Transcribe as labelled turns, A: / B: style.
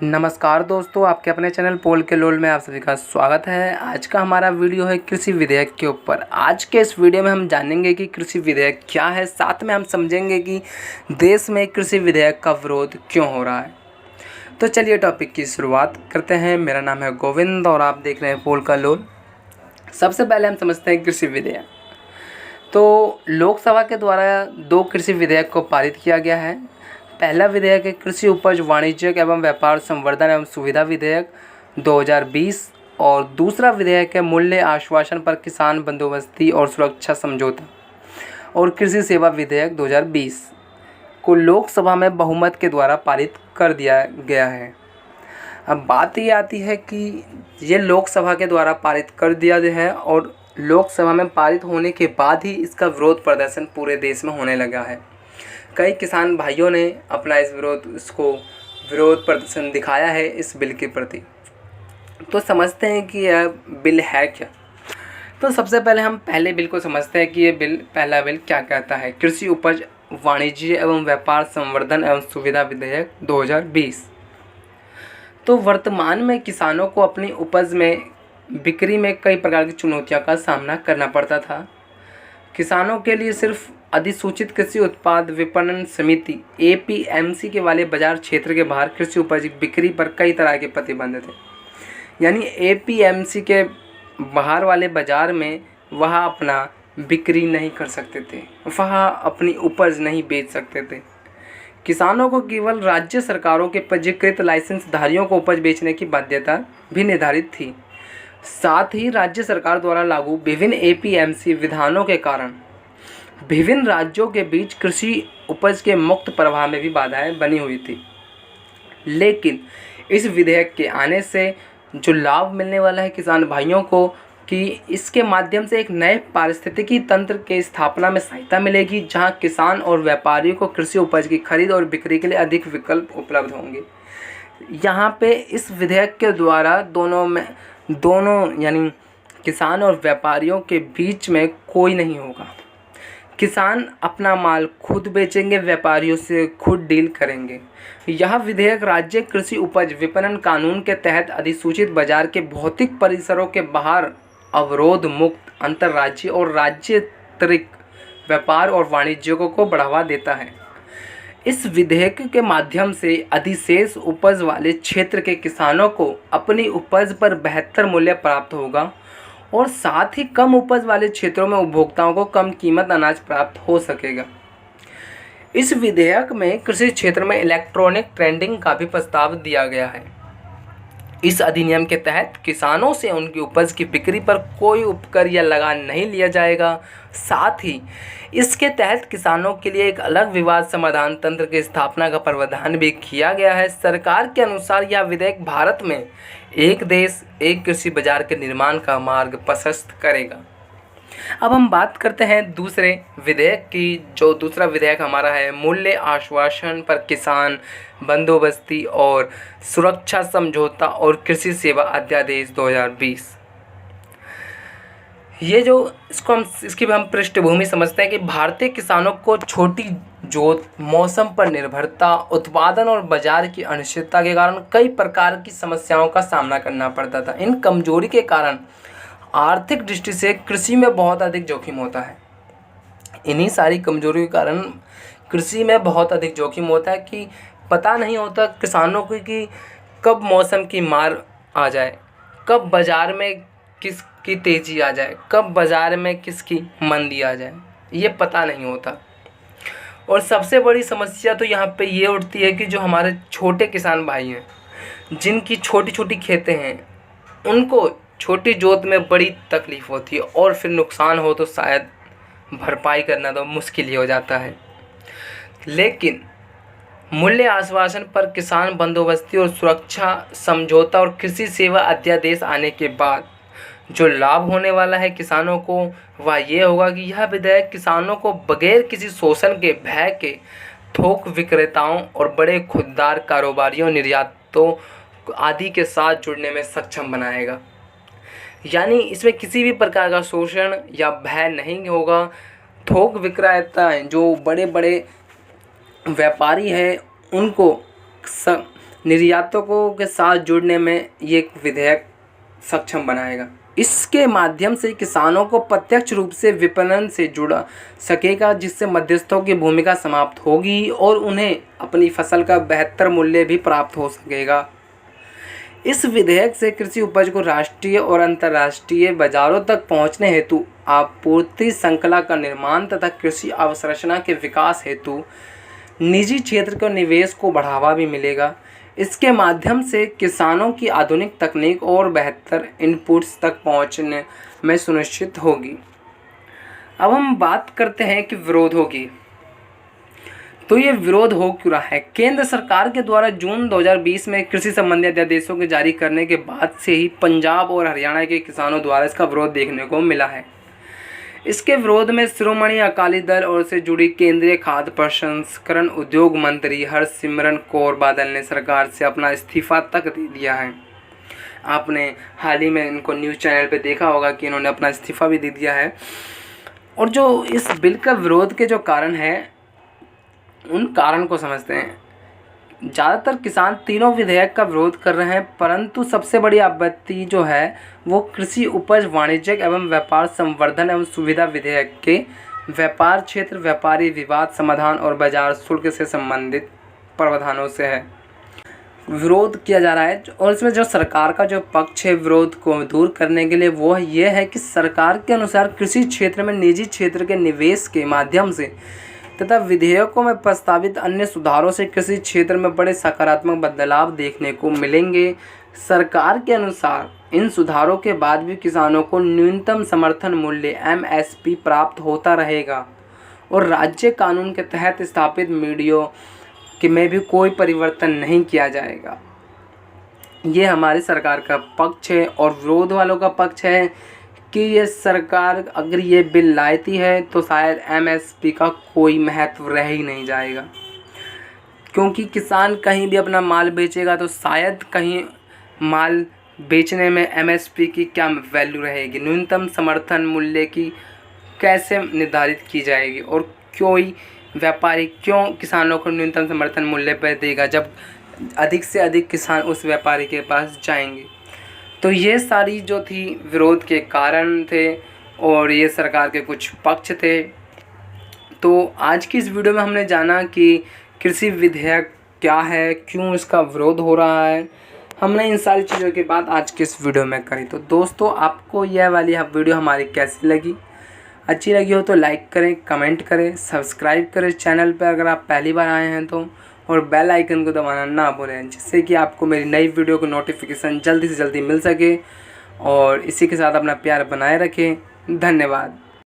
A: नमस्कार दोस्तों, आपके अपने चैनल पोल के लोल में आप सभी का स्वागत है। आज का हमारा वीडियो है कृषि विधेयक के ऊपर। आज के इस वीडियो में हम जानेंगे कि कृषि विधेयक क्या है, साथ में हम समझेंगे कि देश में कृषि विधेयक का विरोध क्यों हो रहा है। तो चलिए टॉपिक की शुरुआत करते हैं। मेरा नाम है गोविंद और आप देख रहे हैं पोल का लोल। सबसे पहले हम समझते हैं कृषि विधेयक। तो लोकसभा के द्वारा 2 कृषि विधेयक को पारित किया गया है। पहला विधेयक है कृषि उपज वाणिज्यिक एवं व्यापार संवर्धन एवं सुविधा विधेयक 2020 और दूसरा विधेयक है मूल्य आश्वासन पर किसान बंदोबस्ती और सुरक्षा समझौता और कृषि सेवा विधेयक 2020 को लोकसभा में बहुमत के द्वारा पारित कर दिया गया है। अब बात ये आती है कि ये लोकसभा के द्वारा पारित कर दिया गया है और लोकसभा में पारित होने के बाद ही इसका विरोध प्रदर्शन पूरे देश में होने लगा है। कई किसान भाइयों ने अपना इसको विरोध प्रदर्शन दिखाया है इस बिल के प्रति। तो समझते हैं कि यह बिल है क्या। तो सबसे पहले हम पहले बिल को समझते हैं कि ये पहला बिल क्या कहता है। कृषि उपज वाणिज्य एवं व्यापार संवर्धन एवं सुविधा विधेयक 2020। तो वर्तमान में किसानों को अपनी उपज में बिक्री में कई प्रकार की चुनौतियों का सामना करना पड़ता था। किसानों के लिए सिर्फ अधिसूचित कृषि उत्पाद विपणन समिति APMC के वाले बाजार क्षेत्र के बाहर कृषि उपज बिक्री पर कई तरह के प्रतिबंध थे। यानी APMC के बाहर वाले बाजार में वह अपना बिक्री नहीं कर सकते थे, वह अपनी उपज नहीं बेच सकते थे। किसानों को केवल राज्य सरकारों के पंजीकृत लाइसेंसधारियों को उपज बेचने की बाध्यता भी निर्धारित थी। साथ ही राज्य सरकार द्वारा लागू विभिन्न APMC विधानों के कारण विभिन्न राज्यों के बीच कृषि उपज के मुक्त प्रवाह में भी बाधाएं बनी हुई थी। लेकिन इस विधेयक के आने से जो लाभ मिलने वाला है किसान भाइयों को कि इसके माध्यम से एक नए पारिस्थितिकी तंत्र के स्थापना में सहायता मिलेगी, जहां किसान और व्यापारियों को कृषि उपज की खरीद और बिक्री के लिए अधिक विकल्प उपलब्ध होंगे। यहाँ पे इस विधेयक के द्वारा दोनों यानी किसान और व्यापारियों के बीच में कोई नहीं होगा। किसान अपना माल खुद बेचेंगे, व्यापारियों से खुद डील करेंगे। यह विधेयक राज्य कृषि उपज विपणन कानून के तहत अधिसूचित बाजार के भौतिक परिसरों के बाहर अवरोध मुक्त अंतर्राज्यीय और राज्यत्रिक व्यापार और वाणिज्यों को बढ़ावा देता है। इस विधेयक के माध्यम से अधिशेष उपज वाले क्षेत्र के किसानों को अपनी उपज पर बेहतर मूल्य प्राप्त होगा और साथ ही कम उपज वाले क्षेत्रों में उपभोक्ताओं को कम कीमत अनाज प्राप्त हो सकेगा। इस विधेयक में कृषि क्षेत्र में इलेक्ट्रॉनिक ट्रेडिंग का भी प्रस्ताव दिया गया है। इस अधिनियम के तहत किसानों से उनकी उपज की बिक्री पर कोई उपकर या लगान नहीं लिया जाएगा। साथ ही इसके तहत किसानों के लिए एक अलग विवाद समाधान तंत्र की स्थापना का प्रावधान भी किया गया है। सरकार के अनुसार यह विधेयक भारत में एक देश एक कृषि बाजार के निर्माण का मार्ग प्रशस्त करेगा। अब हम बात करते हैं दूसरे विधेयक की। जो दूसरा विधेयक हमारा है मूल्य आश्वासन पर किसान बंदोबस्ती और सुरक्षा समझौता और कृषि सेवा अध्यादेश 2020। ये जो इसकी हम पृष्ठभूमि समझते हैं कि भारतीय किसानों को छोटी जोत, मौसम पर निर्भरता, उत्पादन और बाजार की अनिश्चितता के कारण कई प्रकार की समस्याओं का सामना करना पड़ता था। इन कमजोरी के कारण आर्थिक दृष्टि से कृषि में बहुत अधिक जोखिम होता है। इन्हीं सारी कमजोरी के कारण कृषि में बहुत अधिक जोखिम होता है कि पता नहीं होता किसानों को कि कब मौसम की मार आ जाए, कब बाज़ार में किसकी तेज़ी आ जाए, कब बाज़ार में किसकी मंदी आ जाए, ये पता नहीं होता। और सबसे बड़ी समस्या तो यहाँ पे ये उठती है कि जो हमारे छोटे किसान भाई हैं, जिनकी छोटी छोटी खेतें हैं, उनको छोटी जोत में बड़ी तकलीफ़ होती है और फिर नुकसान हो तो शायद भरपाई करना तो मुश्किल ही हो जाता है। लेकिन मूल्य आश्वासन पर किसान बंदोबस्ती और सुरक्षा समझौता और कृषि सेवा अध्यादेश आने के बाद जो लाभ होने वाला है किसानों को वह ये होगा कि यह विधेयक किसानों को बगैर किसी शोषण के भय के थोक विक्रेताओं और बड़े खुददार कारोबारियों, निर्यातों आदि के साथ जुड़ने में सक्षम बनाएगा। यानी इसमें किसी भी प्रकार का शोषण या भय नहीं होगा। थोक विक्रेता जो बड़े बड़े व्यापारी हैं उनको निर्यातकों के साथ जुड़ने में ये विधेयक सक्षम बनाएगा। इसके माध्यम से किसानों को प्रत्यक्ष रूप से विपणन से जुड़ा सकेगा, जिससे मध्यस्थों की भूमिका समाप्त होगी और उन्हें अपनी फसल का बेहतर मूल्य भी प्राप्त हो सकेगा। इस विधेयक से कृषि उपज को राष्ट्रीय और अंतर्राष्ट्रीय बाजारों तक पहुंचने हेतु आपूर्ति श्रृंखला का निर्माण तथा कृषि अवसंरचना के विकास हेतु निजी क्षेत्र के निवेश को बढ़ावा भी मिलेगा। इसके माध्यम से किसानों की आधुनिक तकनीक और बेहतर इनपुट्स तक पहुंचने में सुनिश्चित होगी। अब हम बात करते हैं कि विरोध होगी, तो ये विरोध हो क्यों रहा है। केंद्र सरकार के द्वारा जून 2020 में कृषि संबंधी अध्यादेशों के जारी करने के बाद से ही पंजाब और हरियाणा के किसानों द्वारा इसका विरोध देखने को मिला है। इसके विरोध में शिरोमणि अकाली दल और से जुड़ी केंद्रीय खाद्य प्रसंस्करण उद्योग मंत्री हरसिमरत कौर बादल ने सरकार से अपना इस्तीफा तक दे दिया है। आपने हाल ही में इनको न्यूज़ चैनल पे देखा होगा कि इन्होंने अपना इस्तीफा भी दे दिया है। और जो इस बिल का विरोध के जो कारण है, उन कारण को समझते हैं। ज़्यादातर किसान तीनों विधेयक का विरोध कर रहे हैं, परंतु सबसे बड़ी आपत्ति जो है वो कृषि उपज वाणिज्यिक एवं व्यापार संवर्धन एवं सुविधा विधेयक के व्यापार क्षेत्र, व्यापारी विवाद समाधान और बाजार शुल्क से संबंधित प्रावधानों से है। विरोध किया जा रहा है और इसमें जो सरकार का जो पक्ष है विरोध को दूर करने के लिए, वो ये है कि सरकार के अनुसार कृषि क्षेत्र में निजी क्षेत्र के निवेश के माध्यम से तथा विधेयकों में प्रस्तावित अन्य सुधारों से कृषि क्षेत्र में बड़े सकारात्मक बदलाव देखने को मिलेंगे। सरकार के अनुसार इन सुधारों के बाद भी किसानों को न्यूनतम समर्थन मूल्य MSP प्राप्त होता रहेगा और राज्य कानून के तहत स्थापित मंडियों में भी कोई परिवर्तन नहीं किया जाएगा। ये हमारी सरकार का पक्ष है। और विरोध वालों का पक्ष है कि ये सरकार अगर ये बिल लाती है तो शायद MSP का कोई महत्व रह ही नहीं जाएगा, क्योंकि किसान कहीं भी अपना माल बेचेगा तो शायद कहीं माल बेचने में MSP की क्या वैल्यू रहेगी, न्यूनतम समर्थन मूल्य की कैसे निर्धारित की जाएगी और कोई व्यापारी क्यों किसानों को न्यूनतम समर्थन मूल्य पर देगा जब अधिक से अधिक किसान उस व्यापारी के पास जाएंगे। तो ये सारी जो थी विरोध के कारण थे और ये सरकार के कुछ पक्ष थे। तो आज की इस वीडियो में हमने जाना कि कृषि विधेयक क्या है, क्यों इसका विरोध हो रहा है। हमने इन सारी चीज़ों की बात आज की इस वीडियो में करी। तो दोस्तों, आपको यह वाली वीडियो हमारी कैसी लगी? अच्छी लगी हो तो लाइक करें, कमेंट करें, सब्सक्राइब करें चैनल पर अगर आप पहली बार आए हैं तो, और बेल आइकन को दबाना ना भूलें, जिससे कि आपको मेरी नई वीडियो को नोटिफिकेशन जल्दी से जल्दी मिल सके। और इसी के साथ अपना प्यार बनाए रखें। धन्यवाद।